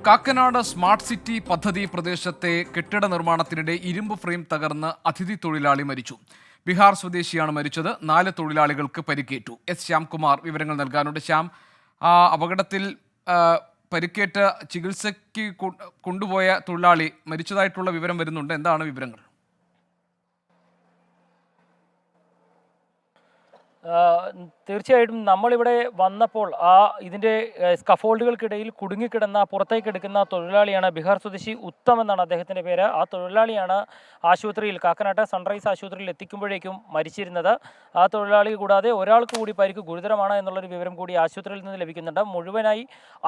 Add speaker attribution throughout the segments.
Speaker 1: Kakkanad smart city പദ്ധതി പ്രദേശത്തെ കെട്ടിട നിർമ്മാണത്തിനിടെ ഇരുമ്പ് ഫ്രെയിം തകർന്ന് അതിഥി തൊഴിലാളി മരിച്ചു. ബീഹാർ സ്വദേശിയാണ് മരിച്ചത്. 4 തൊഴിലാളികൾക്ക് പരിക്കേറ്റു. എസ് ശ്യാംകുമാർ വിവരങ്ങൾ നൽകാനുണ്ട്. ശ്യാം, അപകടത്തിൽ പരിക്കേറ്റ് ചികിത്സയ്ക്ക് കൊണ്ടുപോയ തൊഴിലാളി മരിച്ചതായിട്ടുള്ള വിവരം വരുന്നുണ്ട്. എന്താണ് വിവരങ്ങൾ?
Speaker 2: തീർച്ചയായിട്ടും നമ്മളിവിടെ വന്നപ്പോൾ ഇതിൻ്റെ സ്കഫോൾഡുകൾക്കിടയിൽ കുടുങ്ങിക്കിടന്ന പുറത്തേക്ക് എടുക്കുന്ന തൊഴിലാളിയാണ്. ബീഹാർ സ്വദേശി ഉത്തം എന്നാണ് അദ്ദേഹത്തിൻ്റെ പേര്. ആ തൊഴിലാളിയാണ് ആശുപത്രിയിൽ, കാക്കനാട്ടെ സൺറൈസ് ആശുപത്രിയിൽ എത്തിക്കുമ്പോഴേക്കും മരിച്ചിരുന്നത്. ആ തൊഴിലാളി കൂടാതെ ഒരാൾക്ക് കൂടി പരിക്ക് ഗുരുതരമാണ് എന്നുള്ളൊരു വിവരം കൂടി ആശുപത്രിയിൽ നിന്ന് ലഭിക്കുന്നുണ്ട്. മുഴുവനായി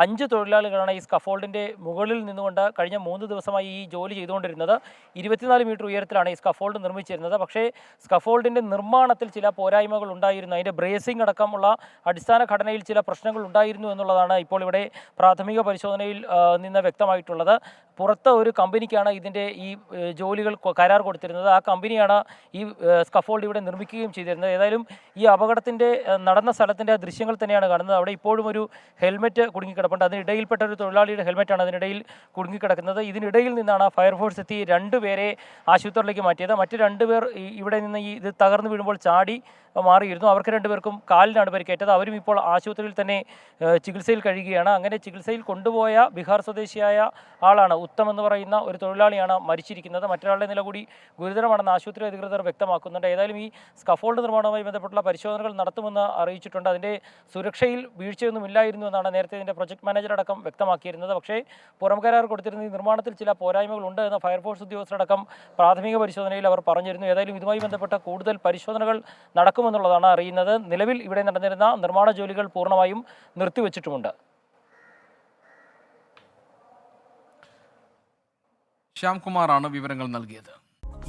Speaker 2: 5 തൊഴിലാളികളാണ് ഈ സ്കഫോൾഡിൻ്റെ മുകളിൽ നിന്നുകൊണ്ട് കഴിഞ്ഞ 3 ദിവസമായി ഈ ജോലി ചെയ്തുകൊണ്ടിരുന്നത്. 24 മീറ്റർ ഉയരത്തിലാണ് ഈ സ്കഫോൾഡ് നിർമ്മിച്ചിരുന്നത്. പക്ഷേ സ്കഫോൾഡിൻ്റെ നിർമ്മാണത്തിൽ ചില പോരായ്മകൾ ഉണ്ടായിരുന്നു. അതിൻ്റെ ബ്രേസിംഗ് അടക്കമുള്ള അടിസ്ഥാന ഘടനയിൽ ചില പ്രശ്നങ്ങൾ ഉണ്ടായിരുന്നു എന്നുള്ളതാണ് ഇപ്പോൾ ഇവിടെ പ്രാഥമിക പരിശോധനയിൽ നിന്ന് വ്യക്തമായിട്ടുള്ളത്. പുറത്ത് ഒരു കമ്പനിക്കാണ് ഇതിൻ്റെ ഈ ജോലികൾ കരാർ കൊടുത്തിരുന്നത്. ആ കമ്പനിയാണ് ഈ സ്കഫോൾഡ് ഇവിടെ നിർമ്മിക്കുകയും ചെയ്തിരുന്നത്. ഏതായാലും ഈ അപകടത്തിൻ്റെ നടന്ന സ്ഥലത്തിൻ്റെ ദൃശ്യങ്ങൾ തന്നെയാണ് കാണുന്നത്. അവിടെ ഇപ്പോഴും ഒരു ഹെൽമെറ്റ് കുടുങ്ങിക്കിടപ്പുണ്ട്. അതിനിടയിൽപ്പെട്ട ഒരു തൊഴിലാളിയുടെ ഹെൽമെറ്റാണ് അതിനിടയിൽ കുടുങ്ങിക്കിടക്കുന്നത്. ഇതിനിടയിൽ നിന്നാണ് ഫയർഫോഴ്സ് എത്തി 2 പേരെ ആശുപത്രിയിലേക്ക് മാറ്റിയത്. മറ്റ് 2 പേർ ഇവിടെ നിന്ന് ഇത് തകർന്നു വീഴുമ്പോൾ ചാടി മാറിയിരുന്നു. അവർക്ക് 2 പേർക്കും കാലിനാണ് പരിക്കേറ്റത്. അവരും ഇപ്പോൾ ആശുപത്രിയിൽ തന്നെ ചികിത്സയിൽ കഴിയുകയാണ്. അങ്ങനെ ചികിത്സയിൽ കൊണ്ടുപോയ ബീഹാർ സ്വദേശിയായ ആളാണ് ഉത്തം എന്ന് പറയുന്ന ഒരു തൊഴിലാളിയാണ് മരിച്ചിരിക്കുന്നത്. മറ്റൊരാളുടെ നില കൂടി ഗുരുതരമാണെന്ന് ആശുപത്രി അധികൃതർ വ്യക്തമാക്കുന്നുണ്ട്. ഏതായാലും ഈ സ്കഫോൾഡ് നിർമ്മാണവുമായി ബന്ധപ്പെട്ടുള്ള പരിശോധനകൾ നടത്തുമെന്ന് അറിയിച്ചിട്ടുണ്ട്. അതിൻ്റെ സുരക്ഷയിൽ വീഴ്ചയൊന്നും ഇല്ലായിരുന്നു എന്നാണ് നേരത്തെ ഇതിൻ്റെ പ്രൊജക്ട് മാനേജർ അടക്കം വ്യക്തമാക്കിയിരുന്നത്. പക്ഷേ പുറം കരാർ കൊടുത്തിരുന്ന ഈ നിർമ്മാണത്തിൽ ചില പോരായ്മകളുണ്ട് എന്ന് ഫയർഫോഴ്സ് ഉദ്യോഗസ്ഥരടക്കം പ്രാഥമിക പരിശോധനയിൽ അവർ പറഞ്ഞിരുന്നു. ഏതായാലും ഇതുമായി ബന്ധപ്പെട്ട കൂടുതൽ പരിശോധനകൾ നടക്കുമെന്നുള്ളതാണ് അറിയുന്നത്. നിലവിൽ ഇവിടെ നടന്നിരുന്ന നിർമ്മാണ ജോലികൾ പൂർണ്ണമായും നിർത്തിവെച്ചിട്ടുമുണ്ട്.
Speaker 1: ശ്യാംകുമാറാണ് വിവരങ്ങൾ നൽകിയത്.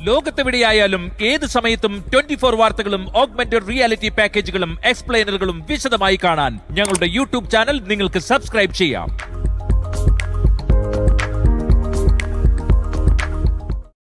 Speaker 3: ലോകത്തെവിടെയായാലും ഏത് സമയത്തും 24 വാർത്തകളും ഓഗ്മെന്റഡ് റിയാലിറ്റി പാക്കേജുകളും എക്സ്പ്ലെയിനറുകളും വിശദമായി കാണാൻ ഞങ്ങളുടെ യൂട്യൂബ് ചാനൽ നിങ്ങൾക്ക് സബ്സ്ക്രൈബ് ചെയ്യാം.